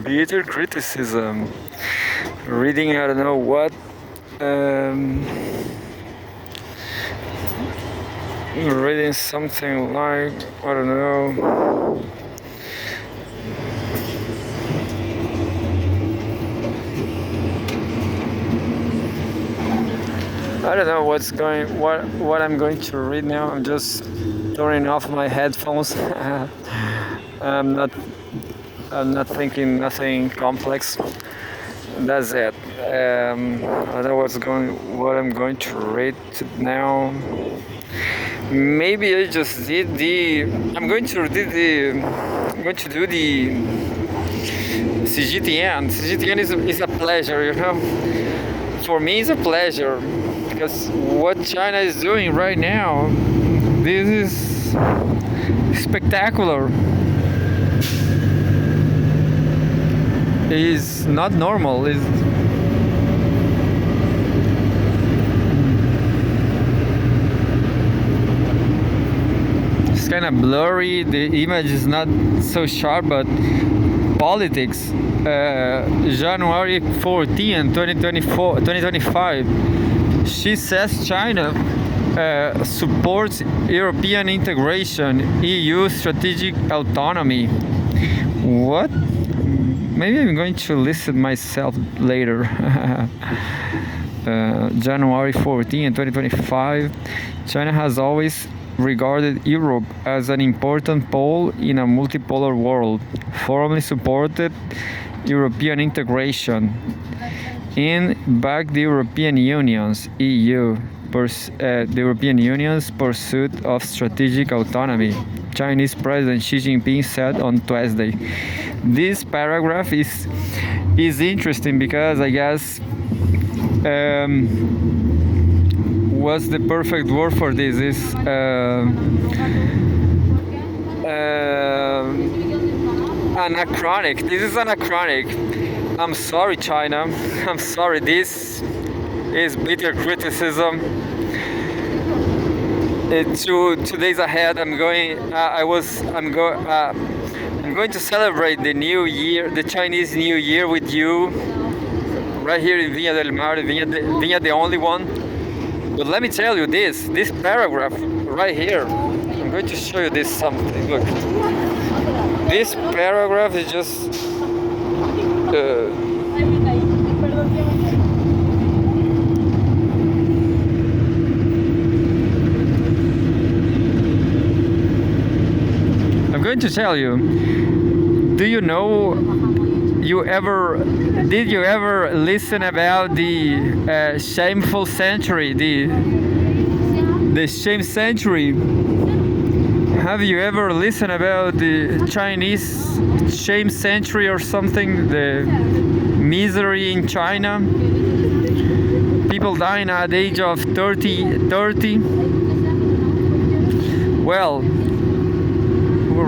Bitter criticism. Reading, I don't know what. Um, Reading something like, I don't know. I don't know what I'm going to read now. I'm just turning off my headphones. I'm not I'm not thinking nothing complex. That's it. I don't know what I'm going to read now. Maybe I just did the. I'm going to do the. I'm going to do the Cgtn. Cgtn is a pleasure, you know. For me, it's a pleasure because what China is doing right now, this is spectacular. Is not normal. It's kind of blurry. The image is not so sharp, but politics. January 14, 2024, 2025. She says China supports European integration, EU strategic autonomy. What? Maybe I'm going to listen myself later. January 14, 2025. China has always regarded Europe as an important pole in a multipolar world, formally supported European integration, and backed the European Union's the European Union's pursuit of strategic autonomy. Chinese President Xi Jinping said on Tuesday. This paragraph is interesting because I guess what's the perfect word for this is anachronic. This is anachronic. I'm sorry, China. I'm sorry. This is bitter criticism. 2 days ahead, I'm going. I'm going to celebrate the New Year, the Chinese New Year, with you, right here in Viña del Mar. Viña the only one. But let me tell you this paragraph right here. I'm going to show you this something. Look, this paragraph is just. I'm going to tell you. Do you know? Did you ever listen about the shameful century? The shame century. Have you ever listened about the Chinese shame century or something? The misery in China. People dying at the age of 30. Well,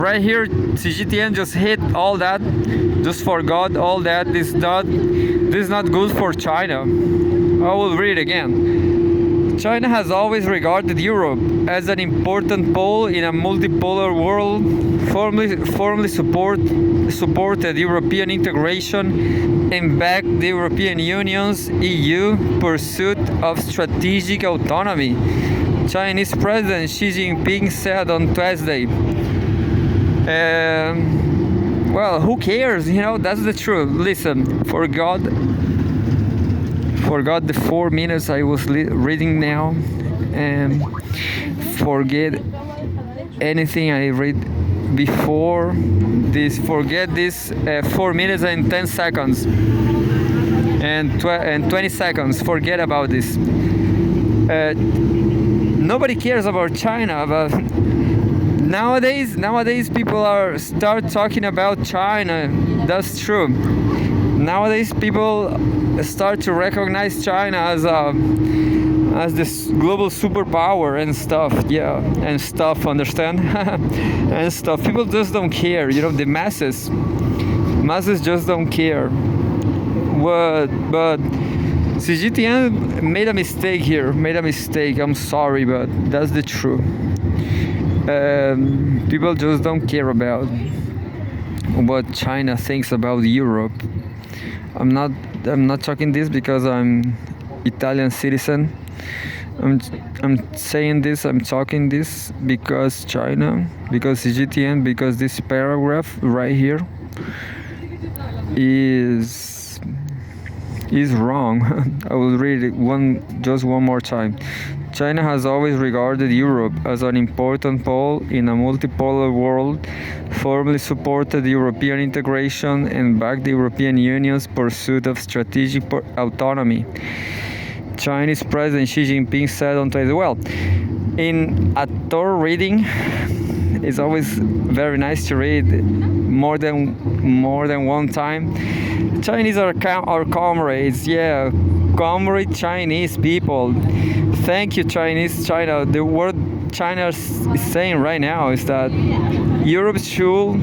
right here, Cgtn just hit all that, just forgot all that. This is not good for China. I will read it again. China has always regarded Europe as an important pole in a multipolar world, formally supported European integration, and backed the European Union's EU pursuit of strategic autonomy. Chinese President Xi Jinping said on Tuesday. Well, who cares? You know, that's the truth. Listen, forgot the 4 minutes I was reading now, and forget anything I read before this. Forget this 4 minutes and 10 seconds and 20 seconds. Forget about this. Nobody cares about China, but Nowadays people start talking about China. That's true. Nowadays people start to recognize China as this global superpower and stuff. Yeah, and stuff. Understand? And stuff. People just don't care. You know, the masses just don't care. But Cgtn made a mistake here. Made a mistake. I'm sorry, but that's the truth. People just don't care about. what China thinks about Europe. I'm not talking this because I'm Italian citizen. I'm saying this, I'm talking this because China, because Cgtn, because this paragraph right here is wrong. I will read it one more time. China has always regarded Europe as an important pole in a multipolar world, firmly supported European integration, and backed the European Union's pursuit of strategic autonomy. Chinese President Xi Jinping said on Twitter. Well, in a thorough reading, it's always very nice to read more than one time. Chinese are our comrades, yeah, comrade Chinese people. Thank you, China. The word China is saying right now is that Europe should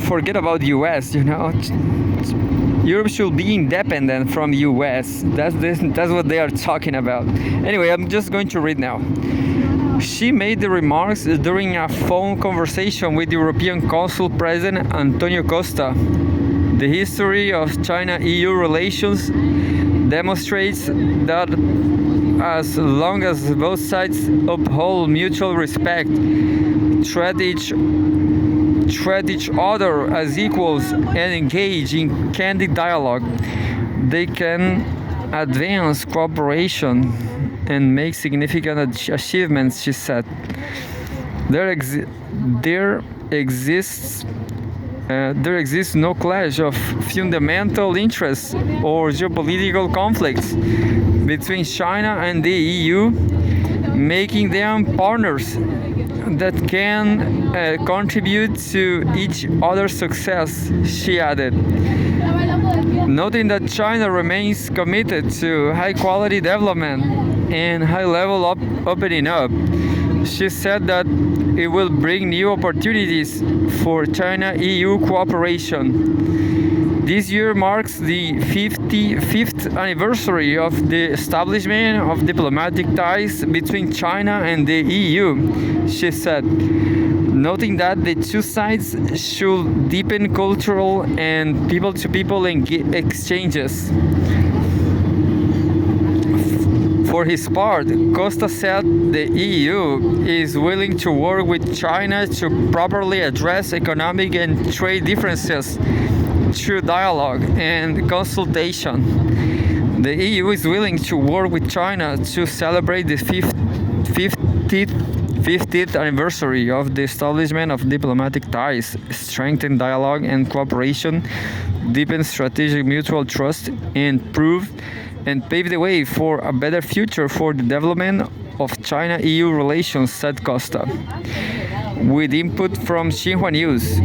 forget about US. Europe should be independent from US. That's what they are talking about. Anyway, I'm just going to read now. She made the remarks during a phone conversation with European Council President Antonio Costa. The history of China-EU relations demonstrates that as long as both sides uphold mutual respect, treat each other as equals, and engage in candid dialogue, they can advance cooperation and make significant achievements, she said. There exists no clash of fundamental interests or geopolitical conflicts between China and the EU, making them partners that can contribute to each other's success, she added. Noting that China remains committed to high-quality development and high-level opening up, she said that it will bring new opportunities for China-EU cooperation. This year marks the 55th anniversary of the establishment of diplomatic ties between China and the EU, she said, noting that the two sides should deepen cultural and people-to-people exchanges. For his part, Costa said the EU is willing to work with China to properly address economic and trade differences through dialogue and consultation. The EU is willing to work with China to celebrate the 50th anniversary of the establishment of diplomatic ties, strengthen dialogue and cooperation, deepen strategic mutual trust, and pave the way for a better future for the development of China-EU relations, said Costa. With input from Xinhua News.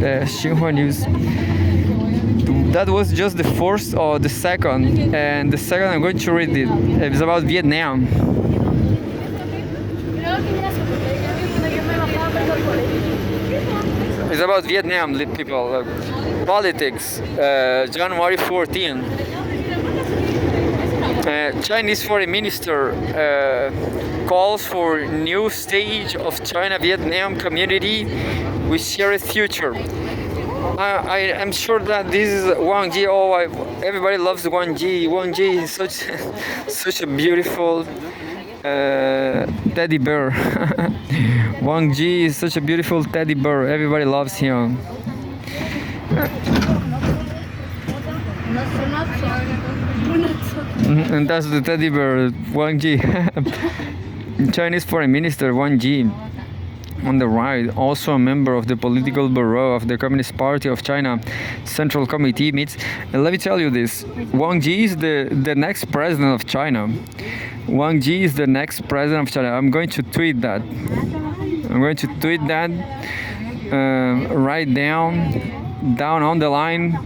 That was just the first or the second, and the second I'm going to read it. It's about Vietnam. It's about Vietnam, people. Politics, January 14. Chinese Foreign Minister calls for new stage of China-Vietnam community with shared future. I am sure that this is Wang Ji. Everybody loves Wang Ji. Wang Ji is such a beautiful teddy bear. Wang Ji is such a beautiful teddy bear. Everybody loves him. And that's the teddy bear, Wang Ji. Chinese Foreign Minister Wang Ji, on the right, also a member of the Political Bureau of the Communist Party of China Central Committee, meets. And let me tell you this, Wang Ji is the next president of China. Wang Ji is the next president of China. I'm going to tweet that. Right down on the line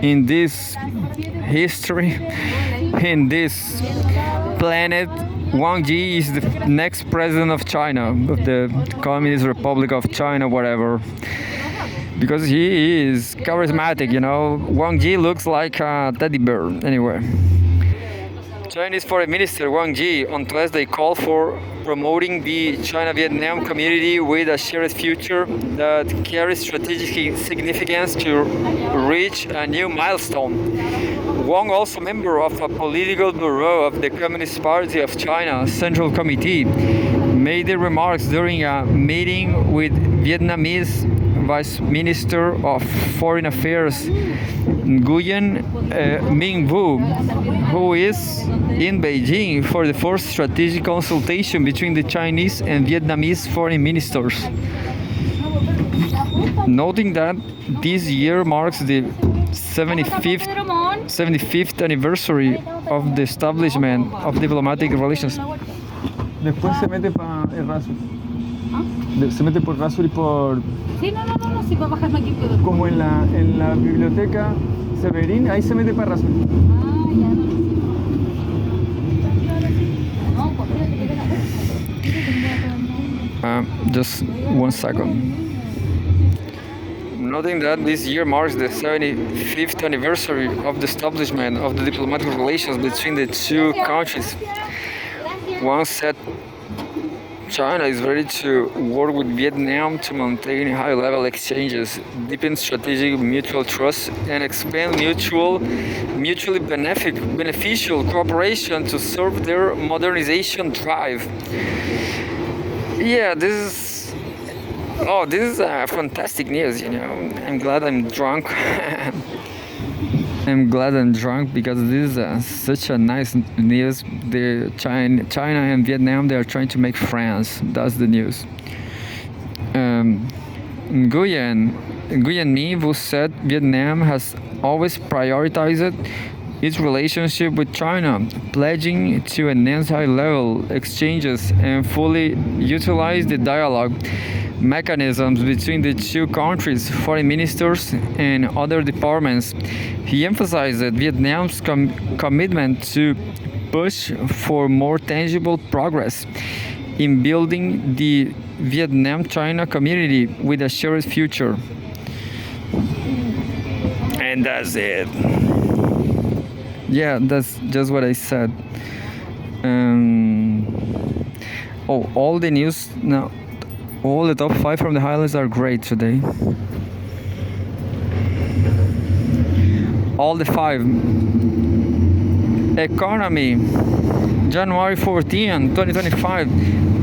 in this history, in this planet. Wang Ji is the next president of China, of the Communist Republic of China, whatever. because he is charismatic. Wang Yi looks like a teddy bear. Anyway, Chinese Foreign Minister Wang Yi on Tuesday called for promoting the China-Vietnam community with a shared future that carries strategic significance to reach a new milestone. Wang, also member of a political bureau of the Communist Party of China Central Committee, made the remarks during a meeting with Vietnamese Vice Minister of Foreign Affairs Nguyen Minh Vu, who is in Beijing for the first strategic consultation between the Chinese and Vietnamese foreign ministers. Noting that this year marks the 75th anniversary of the establishment of diplomatic relations. Después se mete para el Raso. Se mete por Raso y por... Sí, no, sí, va a bajarme aquí. Como en la biblioteca Severín, ahí se mete para Raso. Ya no. Just 1 second. Noting that this year marks the 75th anniversary of the establishment of the diplomatic relations between the two countries, Wang said China is ready to work with Vietnam to maintain high-level exchanges, deepen strategic mutual trust, and expand mutually beneficial cooperation to serve their modernization drive. Yeah, this is fantastic news. I'm glad I'm drunk. I'm glad I'm drunk because this is such a nice news. The China and Vietnam, they are trying to make friends. That's the news. Nguyen Minh Vu said Vietnam has always prioritized its relationship with China, pledging to enhance high-level exchanges and fully utilize the dialogue mechanisms between the two countries' foreign ministers and other departments. He emphasized that Vietnam's commitment to push for more tangible progress in building the Vietnam-China community with a shared future. And that's it. Yeah, that's just what I said. All the news now. All the top 5 from the highlights are great today. All the 5. Economy. January 14, 2025.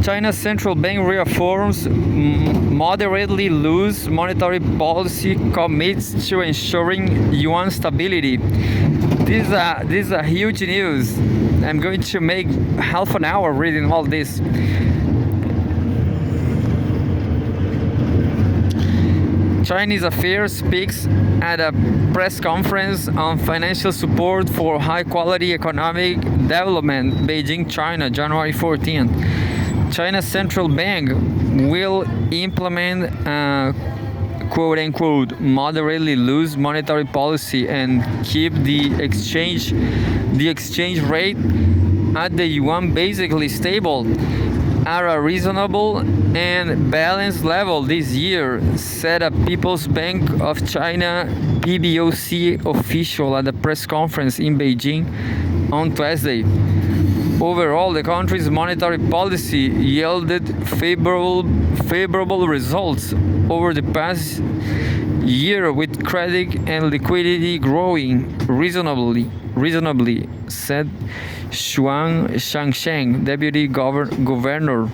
China's central bank reaffirms moderately loose monetary policy, commits to ensuring yuan stability. This is a huge news. I'm going to make half an hour reading all this. Chinese Affairs speaks at a press conference on financial support for high-quality economic development, Beijing, China, January 14th. China's central bank will implement a quote-unquote moderately loose monetary policy and keep the exchange rate at the yuan basically stable at a reasonable and balanced level this year, said a People's Bank of China PBOC official at a press conference in Beijing on Tuesday. Overall, the country's monetary policy yielded favorable results over the past year, with credit and liquidity growing reasonably, said Xuan Shangsheng, deputy governor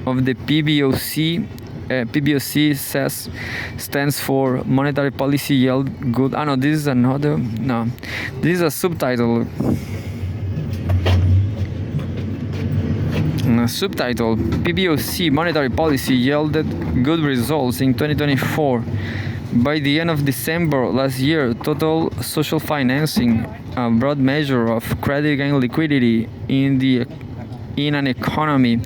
of the PBOC. PBOC stands for Monetary Policy Yield Good. No, this is another. No, this is a subtitle. Subtitle: PBOC Monetary Policy yielded good results in 2024. By the end of December last year, total social financing, a broad measure of credit and liquidity in an economy,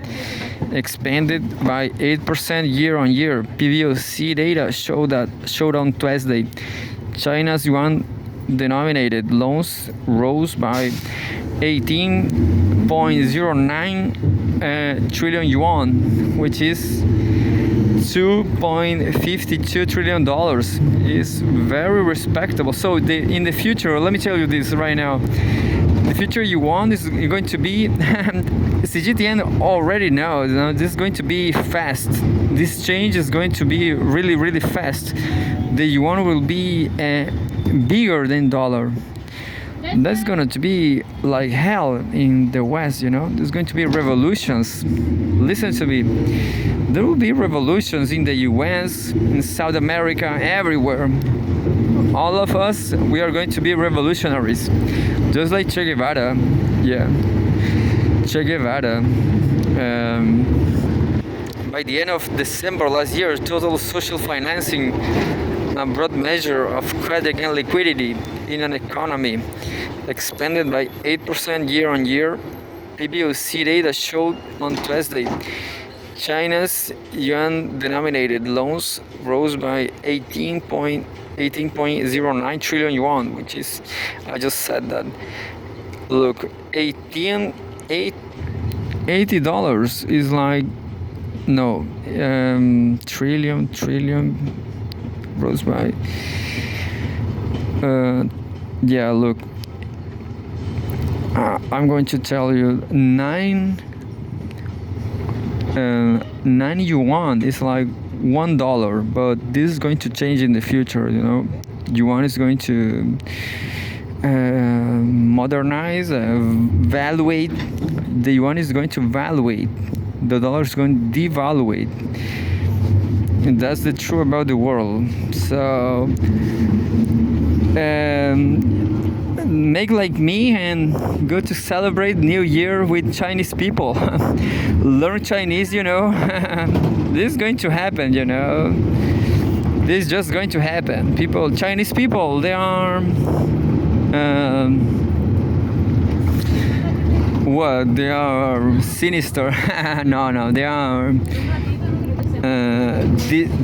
expanded by 8% year-on-year. PBOC data showed on Tuesday, China's yuan-denominated loans rose by 18.09 trillion yuan, which is $2.52 trillion is very respectable. So in the future, let me tell you this right now. The future you want is going to be Cgtn already knows, you know, this is going to be fast. This change is going to be really, really fast. The yuan will be bigger than dollar. That's going to be like hell in the West, you know. There's going to be revolutions. Listen to me. There will be revolutions in the US, in South America, everywhere. All of us, we are going to be revolutionaries. Just like Che Guevara. Yeah. Che Guevara. By the end of December last year, total social financing, a broad measure of credit and liquidity in an economy, expanded by 8% year on year. PBOC data showed on Tuesday China's yuan-denominated loans rose by 18.09 trillion yuan, which is, I just said that. Look, $80 is like, no, trillion rose by, yeah, look, I'm going to tell you, 9 yuan is like $1, but this is going to change in the future, you know. Yuan is going to modernize, valuate. The yuan is going to valuate. The dollar is going to devaluate. And that's the truth about the world. So make like me and go to celebrate New Year with Chinese people. Learn Chinese, you know. This is going to happen, you know. This is just going to happen. Chinese people, they are what? They are sinister. No, they are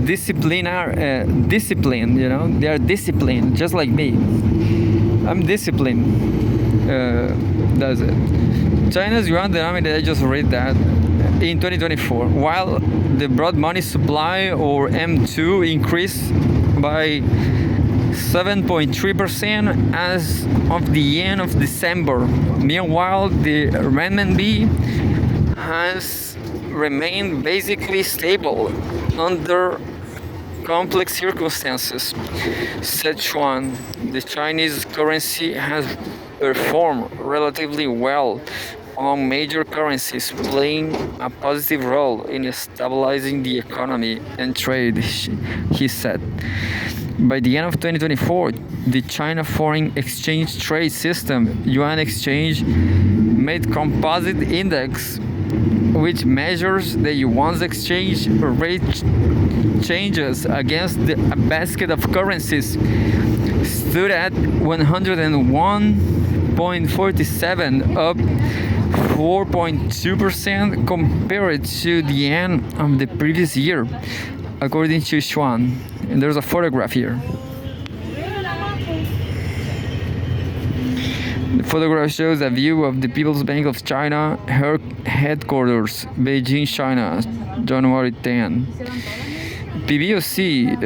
disciplined, you know. They are disciplined, just like me. I'm disciplined. That's it. China's yuan denominated, I just read that, in 2024, while the broad money supply, or M2, increased by 7.3% as of the end of December. Meanwhile, the renminbi has remained basically stable under complex circumstances. Sichuan, the Chinese currency, has performed relatively well among major currencies, playing a positive role in stabilizing the economy and trade, he said. By the end of 2024, the China Foreign Exchange Trade System, Yuan Exchange, made composite index, which measures the yuan's exchange rate changes against a basket of currencies, stood at 101.47, up 4.2% compared to the end of the previous year, according to Xuan. And there's a photograph here. The photograph shows a view of the People's Bank of China, her headquarters, Beijing, China, January 10. PBOC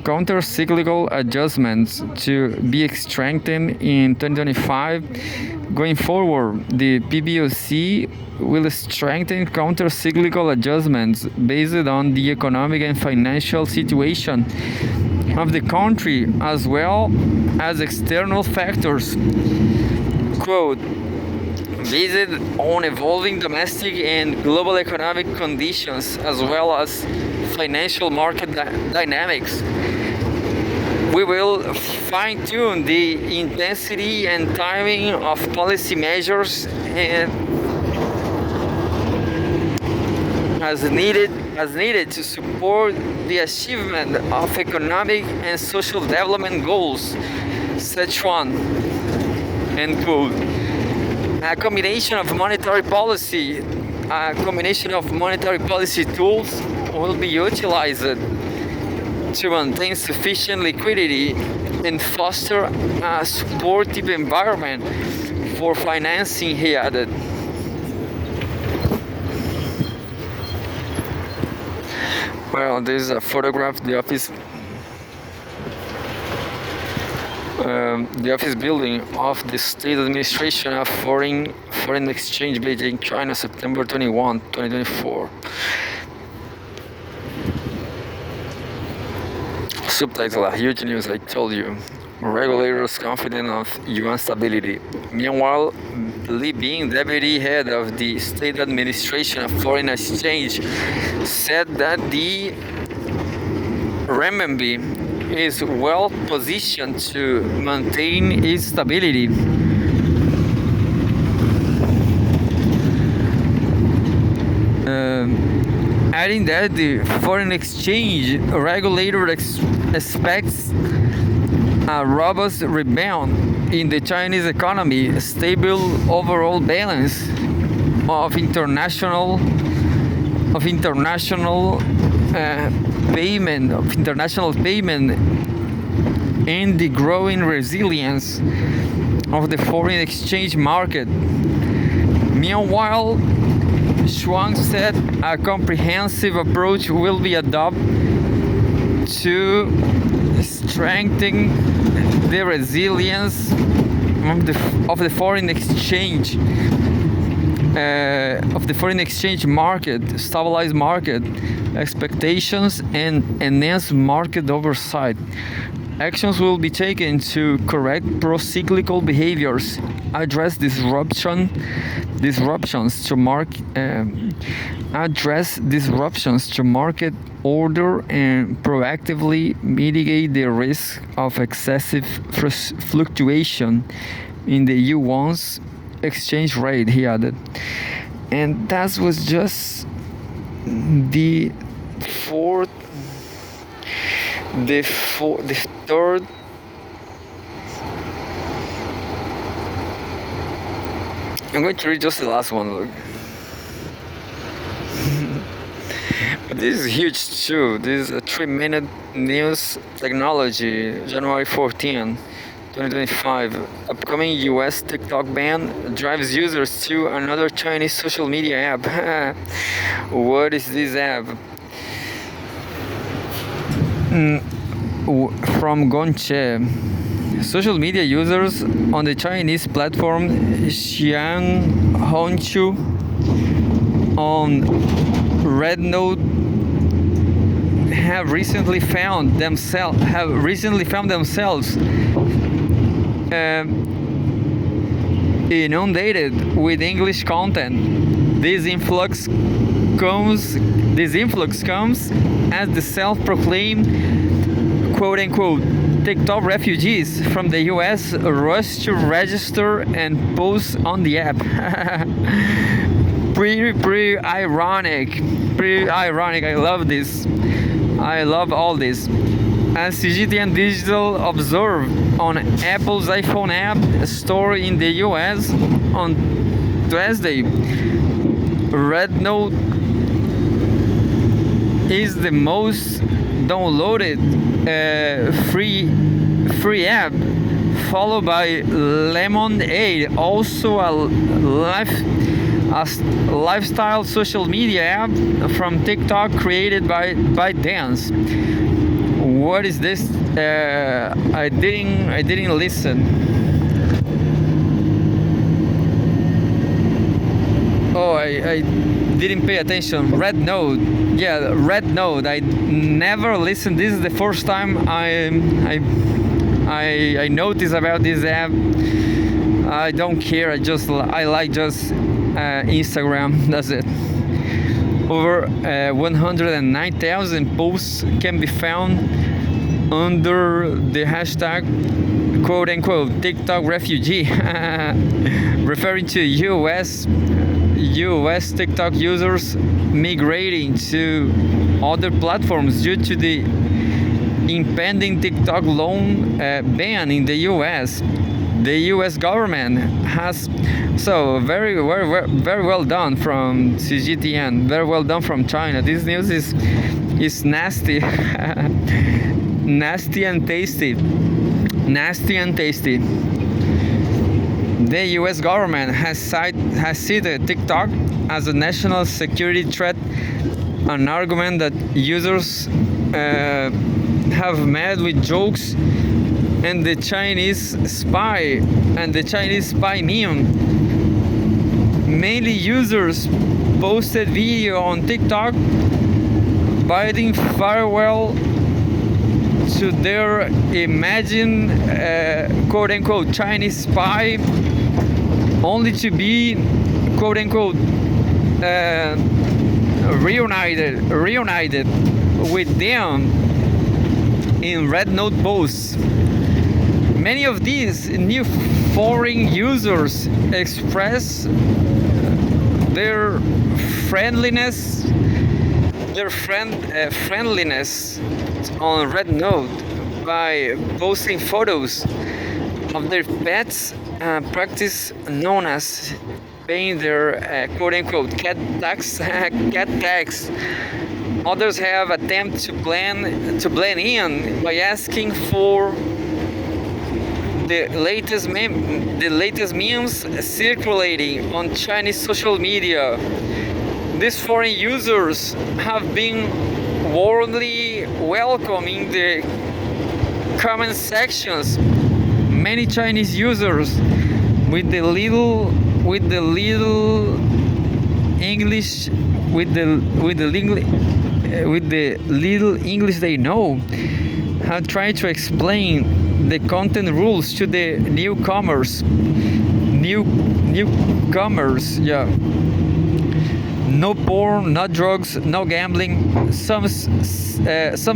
counter-cyclical adjustments to be strengthened in 2025. Going forward, the PBOC will strengthen counter-cyclical adjustments based on the economic and financial situation of the country, as well as external factors, quote, based on evolving domestic and global economic conditions, as well as financial market dynamics. We will fine-tune the intensity and timing of policy measures and as needed to support the achievement of economic and social development goals, said Xuan. End quote. A combination of monetary policy tools will be utilized to maintain sufficient liquidity and foster a supportive environment for financing, he added. Well, this is a photograph. The office building of the State Administration of Foreign Exchange, Beijing, China, September 21, 2024. Subtitle: a huge news, I told you. Regulators confident of yuan stability. Meanwhile, Li Bing, deputy head of the State Administration of Foreign Exchange, said that the renminbi is well positioned to maintain its stability. Adding that the foreign exchange regulator expects a robust rebound in the Chinese economy, a stable overall balance of international payment and the growing resilience of the foreign exchange market. Meanwhile, Shuang said a comprehensive approach will be adopted to strengthen the resilience of the foreign exchange market, stabilize market expectations, and enhance market oversight. Actions will be taken to correct pro-cyclical behaviors, address disruptions to market order, and proactively mitigate the risk of excessive fluctuation in the yuan's exchange rate, he added. And that was just the third I'm going to read just the last one. Look, this is huge too. This is a 3-minute news. Technology, January 14, 2025. Upcoming US TikTok ban drives users to another Chinese social media app. What is this app? From Gongche. Social media users on the Chinese platform Xianghongqiu on Red Note have recently found themselves inundated with English content. This influx comes as the self-proclaimed quote-unquote TikTok refugees from the US rush to register and post on the app. pretty ironic. I love this. I love all this. As Cgtn Digital observed on Apple's iPhone app store in the US on Thursday, Red Note is the most downloaded free app, followed by Lemonade, also a lifestyle social media app from TikTok created by ByteDance. What is this? I didn't listen. Oh, I didn't pay attention. Red Note. Yeah, Red Note. I never listened. This is the first time I noticed about this app. I don't care. I like just Instagram. That's it. Over 109,000 posts can be found under the hashtag quote-unquote TikTok refugee, referring to US TikTok users migrating to other platforms due to the impending TikTok loan ban in the US. The US government has very well done from Cgtn, very well done from China. This news is nasty. Nasty and tasty. The US government has cited TikTok as a national security threat an argument that users have met with jokes and the Chinese spy meme. Mainly users posted video on TikTok bidding farewell to their imagined quote-unquote Chinese spy, only to be quote-unquote reunited with them in Red Note posts. Many of these new foreign users express their friendliness on Red Note by posting photos of their pets, practice known as paying their quote-unquote cat tax. Others have attempted to blend in by asking for the latest memes circulating on Chinese social media. These foreign users have been warmly welcoming the comment sections. Many Chinese users with the little English little English they know have tried to explain the content rules to the newcomers. Yeah. No porn, no drugs, no gambling. Some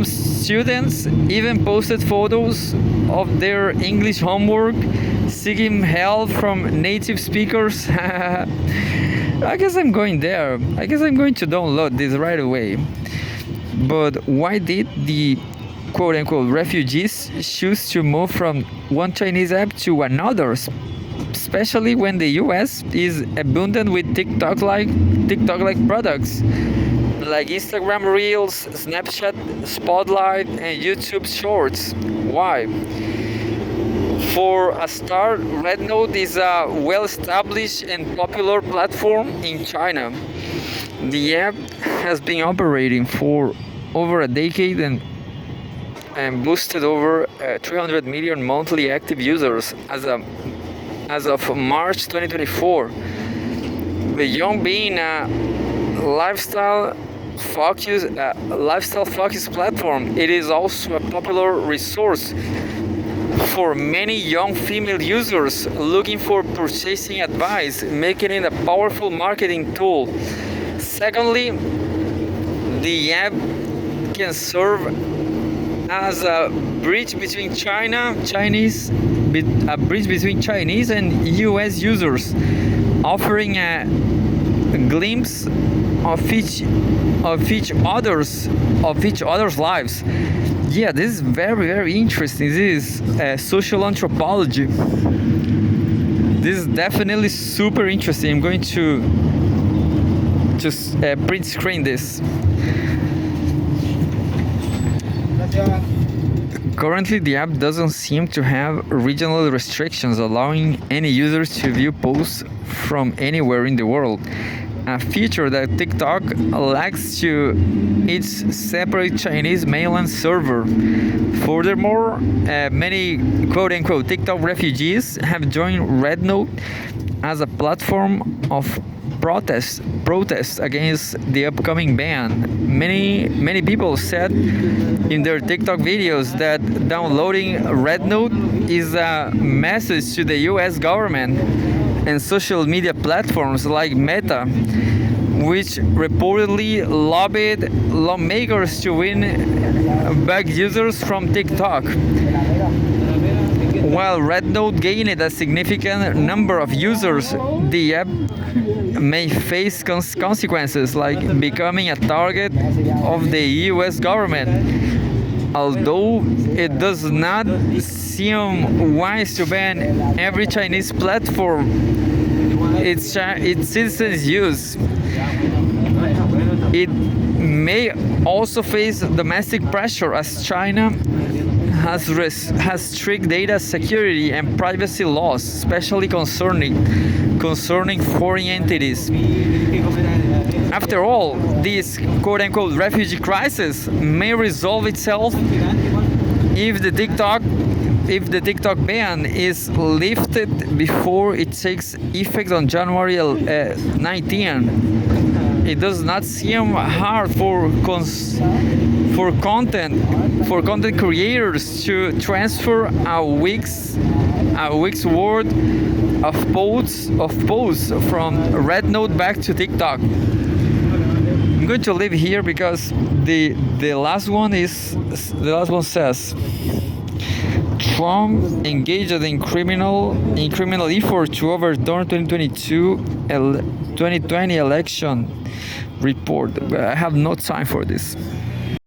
students even posted photos of their English homework, seeking help from native speakers. I guess I'm going there. I guess I'm going to download this right away. But why did the quote-unquote refugees choose to move from one Chinese app to another? Especially when the US is abundant with TikTok-like products like Instagram Reels, Snapchat Spotlight, and YouTube Shorts. Why? For a start, Red Note is a well-established and popular platform in China. The app has been operating for over a decade and boosted over 300 million monthly active users as of March 2024. Beyond being a lifestyle-focused platform, it is also a popular resource for many young female users looking for purchasing advice, making it a powerful marketing tool. Secondly, the app can serve as a bridge between Chinese and US users, offering a glimpse of each other's lives. Yeah, this is very, very interesting. This is social anthropology. This is definitely super interesting. I'm going to just print screen this. Currently, the app doesn't seem to have regional restrictions, allowing any users to view posts from anywhere in the world, a feature that TikTok lacks to its separate Chinese mainland server. Furthermore, many quote-unquote TikTok refugees have joined Red Note as a platform of protest against the upcoming ban. Many people said in their TikTok videos that downloading Red Note is a message to the US government and social media platforms like Meta, which reportedly lobbied lawmakers to win back users from TikTok. While Red Note gained a significant number of users, the app may face consequences like becoming a target of the US government. Although it does not seem wise to ban every Chinese platform its citizens use, it may also face domestic pressure as China has strict data security and privacy laws, especially concerning foreign entities. After all, this quote-unquote refugee crisis may resolve itself if the TikTok ban is lifted before it takes effect on January 19. It does not seem hard for content creators to transfer a week's worth of posts from Rednote back to TikTok. I'm going to leave here because the last one says Trump engaged in criminal effort to overturn 2020 election report. But I have no time for this.